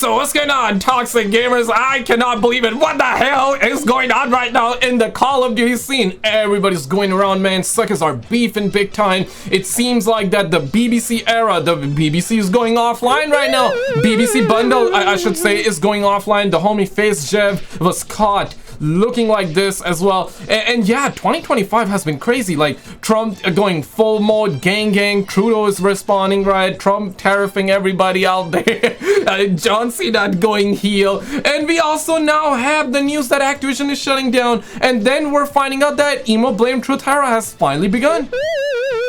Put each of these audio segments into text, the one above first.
So what's going on, toxic gamers? I cannot believe it. What the hell is going on right now in the Call of Duty scene? Everybody's going around, man. Suckers are beefing big time. It seems like that the BBC era, the BBC is going offline right now. BBC bundle, I should say, is going offline. The homie Face Jev was caught looking like this as well. And yeah, 2025 has been crazy. Like Trump going full mode gang, Trudeau is responding, right? Trump tariffing everybody out there. John Cena going heel, and we also now have the news that Activision is shutting down, and then we're finding out that emo blame truth era has finally begun.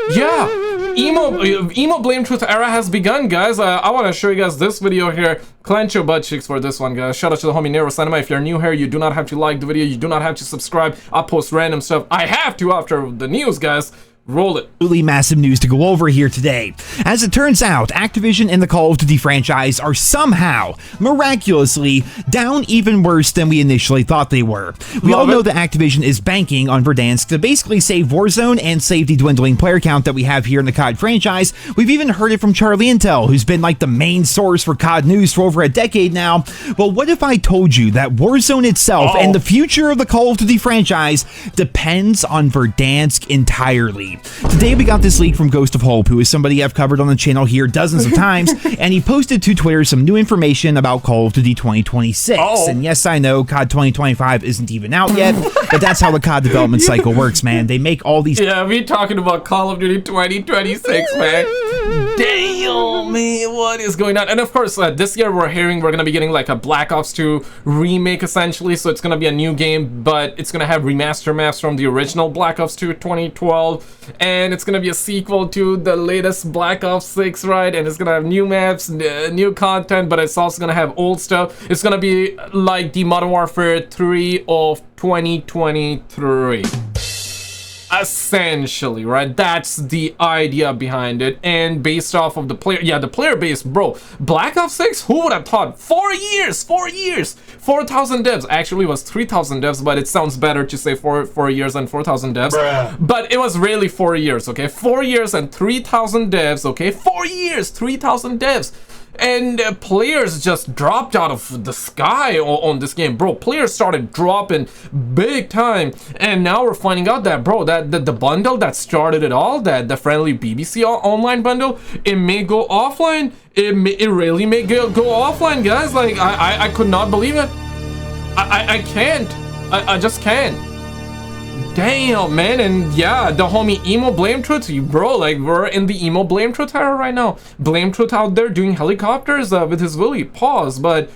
Yeah, emo blame truth era has begun, guys. I want to show you guys this video here. Clench your butt cheeks for this one, guys. Shout out to the homie Nero Cinema. If you're new here, you do not have to like the video, you do not have to subscribe. I'll post random stuff. I have to after the news, guys. Roll it. Really massive news to go over here today. As it turns out, Activision and the Call of Duty franchise are somehow, miraculously, down even worse than we initially thought they were. We all know that Activision is banking on Verdansk to basically save Warzone and save the dwindling player count that we have here in the COD franchise. We've even heard it from Charlie Intel, who's been like the main source for COD news for over a decade now. Well, what if I told you that Warzone itself and the future of the Call of Duty franchise depends on Verdansk entirely? Today we got this leak from Ghost of Hope, who is somebody I've covered on the channel here dozens of times, and he posted to Twitter some new information about Call of Duty 2026. And yes, I know COD 2025 isn't even out yet, but that's how the COD development cycle works, man. They make all these... Yeah, we talking about Call of Duty 2026, man. Damn, man, what is going on? And of course, this year we're gonna be getting like a Black Ops 2 remake, essentially, so it's gonna be a new game, but it's gonna have remaster maps from the original Black Ops 2 2012. And it's gonna be a sequel to the latest Black Ops 6, right? And it's gonna have new maps, new content, but it's also gonna have old stuff. It's gonna be like the Modern Warfare 3 of 2023. Essentially, right? That's the idea behind it, and based off of the player base, bro. Black Ops 6, who would have thought? 4 years, 4,000 devs. Actually, it was 3,000 devs, but it sounds better to say 4 years and 4,000 devs. Bruh. But it was really 4 years, okay? 4 years and 3,000 devs, okay? 4 years, 3,000 devs. And players just dropped out of the sky on this game, bro. Players started dropping big time, and now we're finding out that, bro, that the bundle that started it all, that the friendly BBC online bundle, it may go offline. It really may go offline, guys. Like I could not believe it. I can't. I just can't. Damn, man. And yeah, the homie emo blame truth, bro, like we're in the emo blame truth era right now. Blame truth out there doing helicopters with his Willy. Pause, but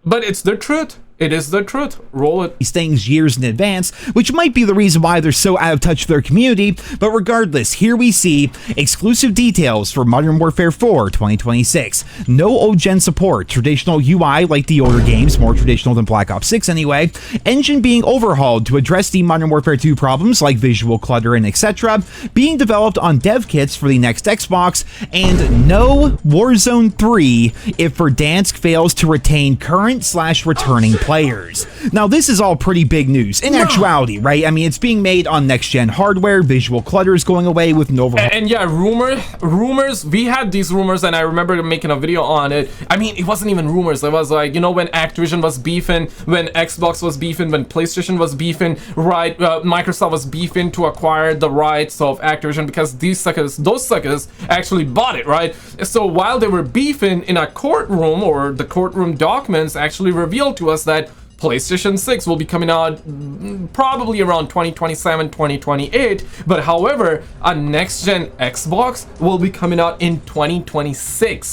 it's the truth. It is the truth. Roll it. These things years in advance, which might be the reason why they're so out of touch with their community, but regardless, here we see exclusive details for Modern Warfare 4 2026. No old gen support, traditional UI like the older games, more traditional than Black Ops 6 anyway, engine being overhauled to address the Modern Warfare 2 problems like visual clutter and etc., being developed on dev kits for the next Xbox, and no Warzone 3 if Verdansk fails to retain current/returning players. Now, this is all pretty big news in actuality, right? I mean, it's being made on next-gen hardware, visual clutter is going away with no... And yeah, rumors, we had these rumors, and I remember making a video on it. I mean, it wasn't even rumors. It was like, you know, when Activision was beefing, when Xbox was beefing, when PlayStation was beefing, right? Microsoft was beefing to acquire the rights of Activision because those suckers actually bought it, right? So while they were beefing in a courtroom, or the courtroom documents actually revealed to us that PlayStation 6 will be coming out probably around 2027, 2028, but however, a next-gen Xbox will be coming out in 2026.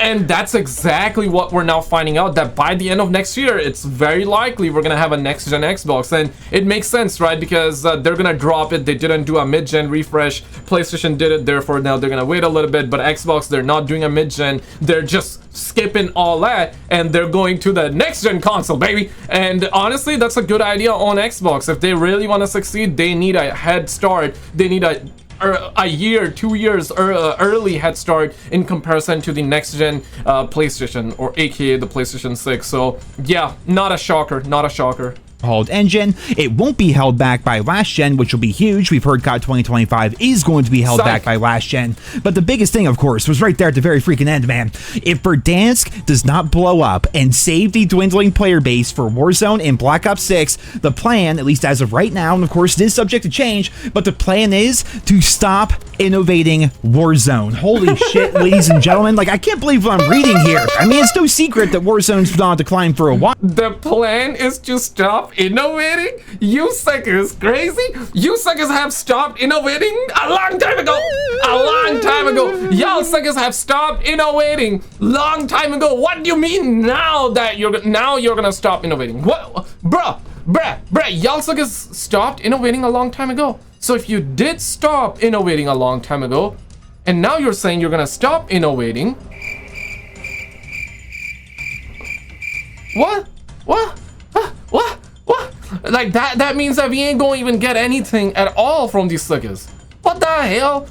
And that's exactly what we're now finding out, that by the end of next year, it's very likely we're gonna have a next-gen Xbox. And it makes sense, right? Because they're gonna drop it. They didn't do a mid-gen refresh. PlayStation did it, therefore now they're gonna wait a little bit, but Xbox, they're not doing a mid-gen. They're just skipping all that, and they're going to the next-gen console, baby. And honestly, that's a good idea on Xbox. If they really want to succeed, they need a head start. They need a year, 2 years early head start in comparison to the next gen PlayStation, or aka the PlayStation 6. So yeah, not a shocker, not a shocker. overhauled engine. It won't be held back by last gen, which will be huge. We've heard COD 2025 is going to be held back by last gen. But the biggest thing, of course, was right there at the very freaking end, man. If Verdansk does not blow up and save the dwindling player base for Warzone and Black Ops 6, the plan, at least as of right now, and of course it is subject to change, but the plan is to stop innovating Warzone. Holy shit, ladies and gentlemen. Like, I can't believe what I'm reading here. I mean, it's no secret that Warzone's been on decline for a while. The plan is to stop innovating? You suckers crazy? You suckers have stopped innovating a long time ago. A long time ago. Y'all suckers have stopped innovating long time ago. What do you mean now that you're gonna stop innovating? What, bruh, y'all suckers stopped innovating a long time ago. So if you did stop innovating a long time ago, and now you're saying you're gonna stop innovating, what? Like that means that we ain't gonna even get anything at all from these suckers. What the hell?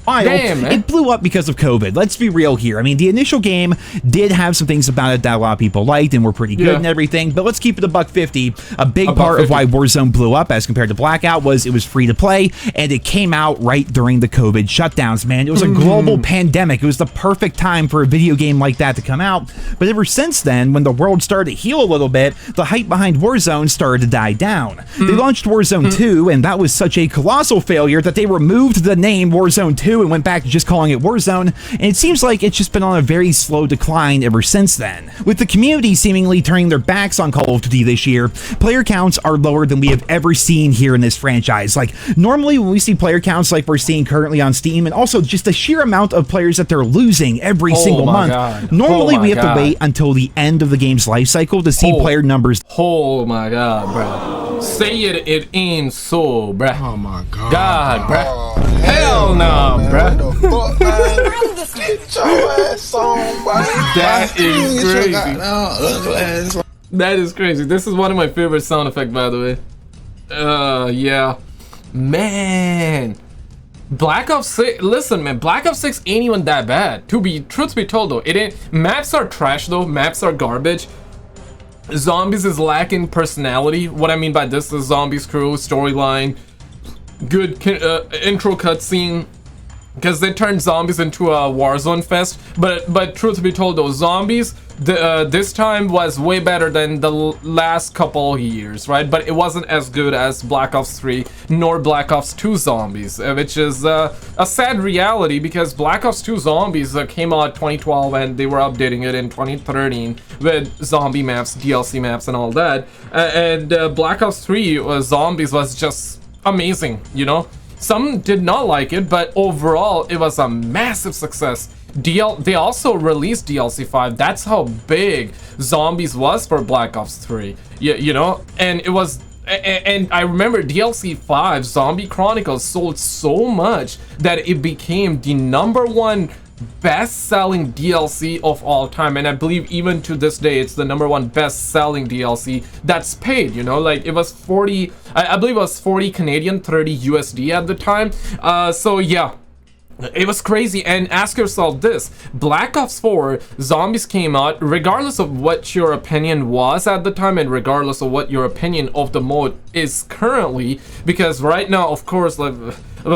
Damn, man. It blew up because of COVID. Let's be real here. I mean, the initial game did have some things about it that a lot of people liked and were pretty good and everything, but let's keep it $1.50. A big part of why Warzone blew up as compared to Blackout was it was free to play, and it came out right during the COVID shutdowns, man. It was a global pandemic. It was the perfect time for a video game like that to come out. But ever since then, when the world started to heal a little bit, the hype behind Warzone started to die down. They launched Warzone 2, and that was such a colossal failure that they removed the name Warzone 2 and went back to just calling it Warzone, and it seems like it's just been on a very slow decline ever since then. With the community seemingly turning their backs on Call of Duty this year, player counts are lower than we have ever seen here in this franchise. Like, normally when we see player counts like we're seeing currently on Steam, and also just the sheer amount of players that they're losing every single month, normally we have to wait until the end of the game's life cycle to see player numbers. Oh my god, bro. Say it ain't so, bruh. Oh my god. God, bruh. Hell no, bruh. Get your ass on, boy. That is crazy. That is crazy. This is one of my favorite sound effects, by the way. Yeah. Man. Black Ops 6, listen, man, Black Ops 6 ain't even that bad. Truth be told, though, it ain't. Maps are trash, though. Maps are garbage. Zombies is lacking personality. What I mean by this is zombies crew, storyline, good intro cutscene, because they turned zombies into a Warzone fest. But truth be told, though, zombies this time was way better than the last couple years, right? But it wasn't as good as Black Ops 3 nor Black Ops 2 zombies, which is a sad reality, because Black Ops 2 zombies came out 2012 and they were updating it in 2013 with zombie maps, DLC maps, and all that. And Black Ops 3 zombies was just amazing, you know? Some did not like it, but overall it was a massive success. They also released DLC 5. That's how big zombies was for Black Ops 3. You know, and it was, and I remember DLC 5 Zombie Chronicles sold so much that it became the #1 best-selling DLC of all time, and I believe even to this day it's the #1 best-selling DLC that's paid, you know, like it was 40, I believe it was 40 Canadian, 30 USD at the time. So yeah, it was crazy. And ask yourself this: Black Ops 4 zombies came out, regardless of what your opinion was at the time and regardless of what your opinion of the mode is currently, because right now, of course, like,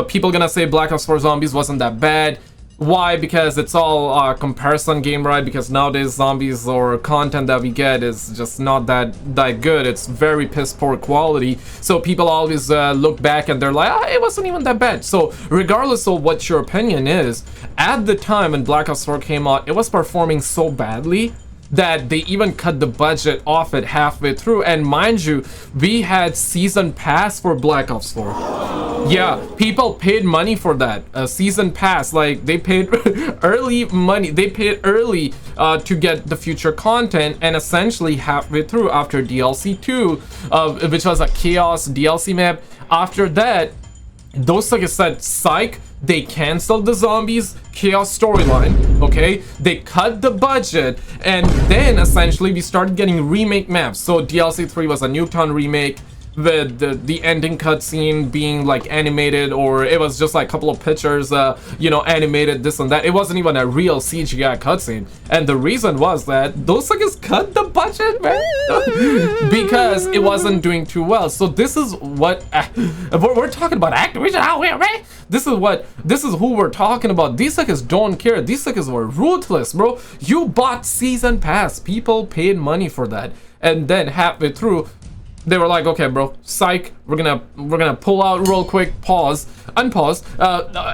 people gonna say Black Ops 4 zombies wasn't that bad. Why? Because it's all a comparison game, right? Because nowadays zombies or content that we get is just not that good. It's very piss poor quality. So people always look back and they're like, it wasn't even that bad. So regardless of what your opinion is, at the time when Black Ops 4 came out, it was performing so badly that they even cut the budget off it halfway through. And mind you, we had season pass for Black Ops 4. Yeah, people paid money for that. A season pass, like they paid early money. They paid early to get the future content, and essentially halfway through, after DLC 2, which was a chaos DLC map, after that, those suckers said, psych, they canceled the zombies chaos storyline, okay? They cut the budget, and then essentially we started getting remake maps. So DLC 3 was a Nuketown remake. the ending cutscene being like animated, or it was just like a couple of pictures, you know, animated this and that. It wasn't even a real CGI cutscene, and the reason was that those suckers cut the budget, man, because it wasn't doing too well. So this is what we're talking about. Activision out here, man. This is who we're talking about. These suckers don't care. These suckers were ruthless, bro. You bought season pass. People paid money for that, and then halfway through, they were like, okay, bro, psych, we're gonna pull out real quick, unpause,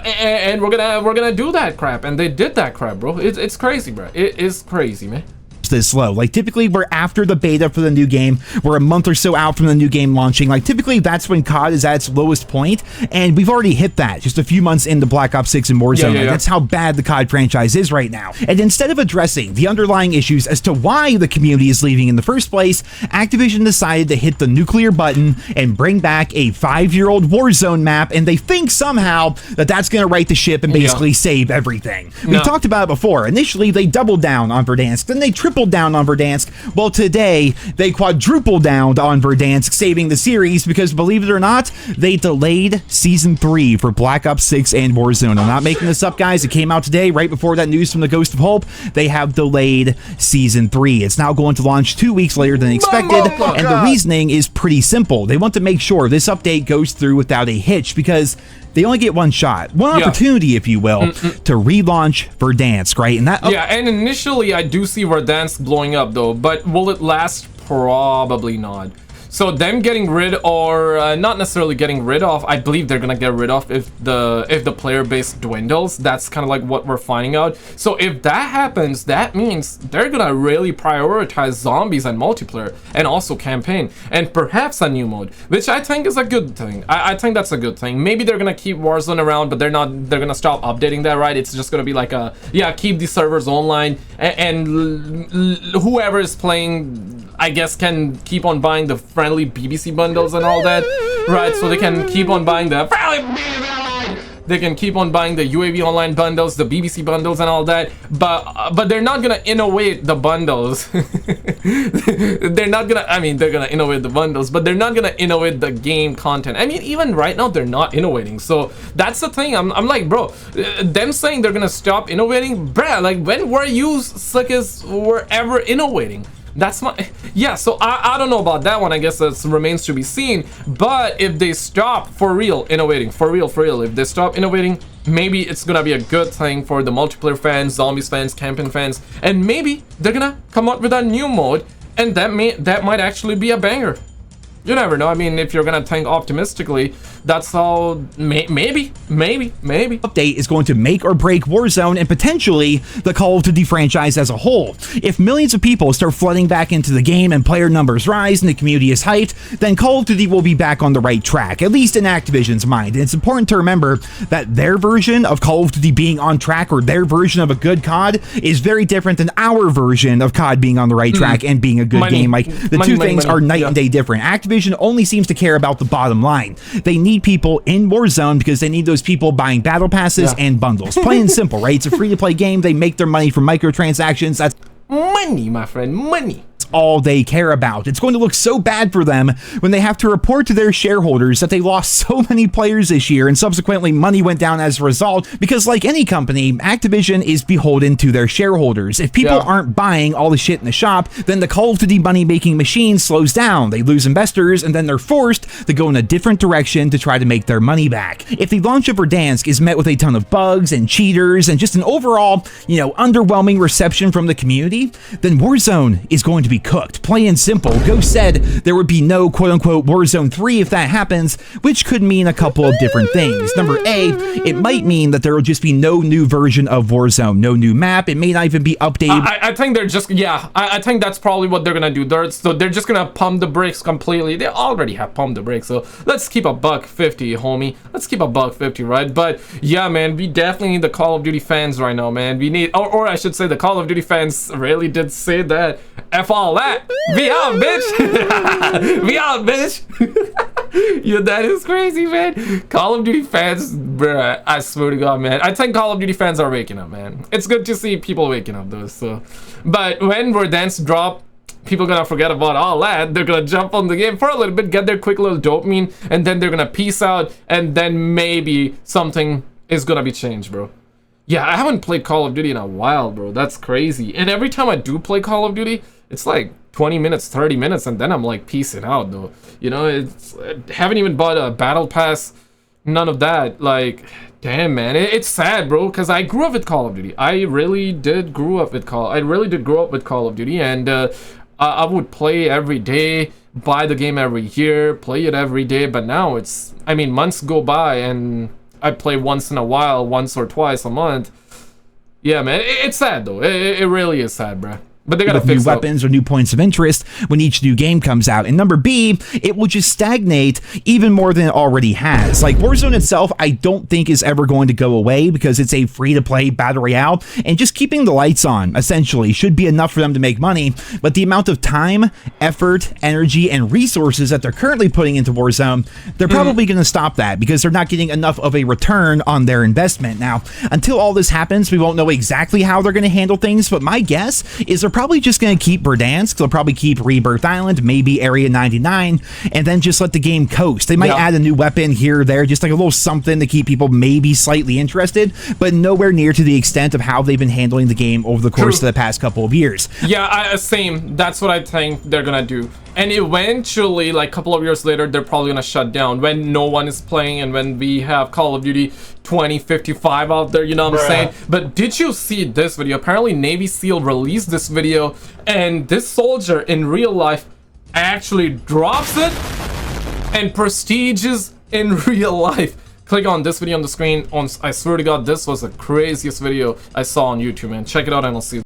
and we're gonna do that crap. And they did that crap, bro. It's crazy, bro. It is crazy, man. This slow. Like, typically we're after the beta for the new game, we're a month or so out from the new game launching. Like, typically that's when COD is at its lowest point, and we've already hit that just a few months into Black Ops 6 and Warzone. Like, that's how bad the COD franchise is right now. And instead of addressing the underlying issues as to why the community is leaving in the first place, Activision decided to hit the nuclear button and bring back a 5-year-old Warzone map, and they think somehow that that's going to right the ship and basically save everything. We talked about it before. Initially they doubled down on Verdansk, then they tripled down on Verdansk. Well, today they quadrupled down on Verdansk, saving the series, because believe it or not, they delayed season 3 for Black Ops 6 and Warzone. I'm not making this up, guys. It came out today, right before that news from the Ghost of Hope. They have delayed season 3. It's now going to launch 2 weeks later than expected, and the reasoning is pretty simple. They want to make sure this update goes through without a hitch, because they only get one shot, one opportunity, if you will, to relaunch Verdansk, right? And that and initially I do see Verdansk blowing up though, but will it last? Probably not. So them getting rid, or not necessarily getting rid of, I believe they're gonna get rid of if the player base dwindles. That's kind of like what we're finding out. So if that happens, that means they're gonna really prioritize zombies and multiplayer, and also campaign, and perhaps a new mode, which I think is a good thing. I think that's a good thing. Maybe they're gonna keep Warzone around, but they're gonna stop updating that, right? It's just gonna be like a, keep the servers online, and whoever is playing, I guess, can keep on buying the friendly BBC bundles and all that, right? So they can keep on buying the they can keep on buying the UAV online bundles, the BBC bundles and all that, but they're not gonna innovate the bundles. They're not gonna, I mean, they're gonna innovate the bundles, but they're not gonna innovate the game content. I mean, even right now they're not innovating. So that's the thing. I'm like, bro, them saying they're gonna stop innovating, bruh, like, when were you suckers were ever innovating? That's my, so I don't know about that one. I guess that remains to be seen. But if they stop for real innovating, for real, if they stop innovating, maybe it's gonna be a good thing for the multiplayer fans, zombies fans, camping fans, and maybe they're gonna come up with a new mode, and that might actually be a banger. You never know. I mean, if you're gonna think optimistically, that's how maybe. Update is going to make or break Warzone and potentially the Call of Duty franchise as a whole. If millions of people start flooding back into the game and player numbers rise and the community is hyped, then Call of Duty will be back on the right track, at least in Activision's mind. And it's important to remember that their version of Call of Duty being on track, or their version of a good COD, is very different than our version of COD being on the right track and being a good game. Like, the two things are night and day different. Activision only seems to care about the bottom line. They need people in Warzone because they need those people buying battle passes and bundles. Plain and simple, right? It's a free-to-play game. They make their money from microtransactions. That's money, my friend, money. All they care about. It's going to look so bad for them when they have to report to their shareholders that they lost so many players this year, and subsequently money went down as a result, because like any company, Activision is beholden to their shareholders. If people aren't buying all the shit in the shop, then the Call of Duty money-making machine slows down. They lose investors, and then they're forced to go in a different direction to try to make their money back. If the launch of Verdansk is met with a ton of bugs and cheaters and just an overall, underwhelming reception from the community, then Warzone is going to be cooked. Plain and simple. Ghost said there would be no quote-unquote Warzone 3 if that happens, which could mean a couple of different things. Number A, it might mean that there will just be no new version of Warzone, no new map. It may not even be updated. I think they're just, I think that's probably what they're gonna do. They're just gonna pump the brakes completely. They already have pumped the brakes, so let's keep $150, homie. Let's keep $150, right? But yeah, man, we definitely need the Call of Duty fans right now, man. We need, or I should say, the Call of Duty fans really did say that. F all that. Be out, bitch. Be out, bitch. Yeah, that is crazy, man. Call of Duty fans, bruh, I swear to God, man. I think Call of Duty fans are waking up, man. It's good to see people waking up, though. So, but when Verdansk drop, people gonna forget about all that. They're gonna jump on the game for a little bit, get their quick little dopamine, and then they're gonna peace out, and then maybe something is gonna be changed, bro. Yeah, I haven't played Call of Duty in a while, bro. That's crazy. And every time I do play Call of Duty, it's like 20 minutes, 30 minutes, and then I'm like piecing out, though. You know, I haven't even bought a battle pass, none of that. Like, damn, man, it's sad, bro, because I grew up with Call of Duty. I really did grow up with Call of Duty, and I would play every day, buy the game every year, play it every day. But now it's, I mean, months go by, and I play once in a while, once or twice a month. Yeah, man, it's sad, though. It really is sad, bro. But they gotta fix new weapons or new points of interest when each new game comes out. And number B, it will just stagnate even more than it already has. Like, Warzone itself, I don't think is ever going to go away because it's a free-to-play battle royale, and just keeping the lights on, essentially, should be enough for them to make money. But the amount of time, effort, energy, and resources that they're currently putting into Warzone, they're probably going to stop that because they're not getting enough of a return on their investment. Now, until all this happens, we won't know exactly how they're going to handle things, but my guess is they're probably just going to keep Verdansk. They'll probably keep Rebirth Island, maybe Area 99, and then just let the game coast. They might add a new weapon here or there, just like a little something to keep people maybe slightly interested, but nowhere near to the extent of how they've been handling the game over the course of the past couple of years. Yeah, same. That's what I think they're gonna do. And eventually, like a couple of years later, they're probably gonna shut down when no one is playing and when we have Call of Duty 2055 out there, you know what I'm saying? But did you see this video? Apparently Navy SEAL released this video, and this soldier in real life actually drops it and prestiges in real life. Click on this video on the screen. I swear to God, this was the craziest video I saw on YouTube, man. Check it out and I'll see you.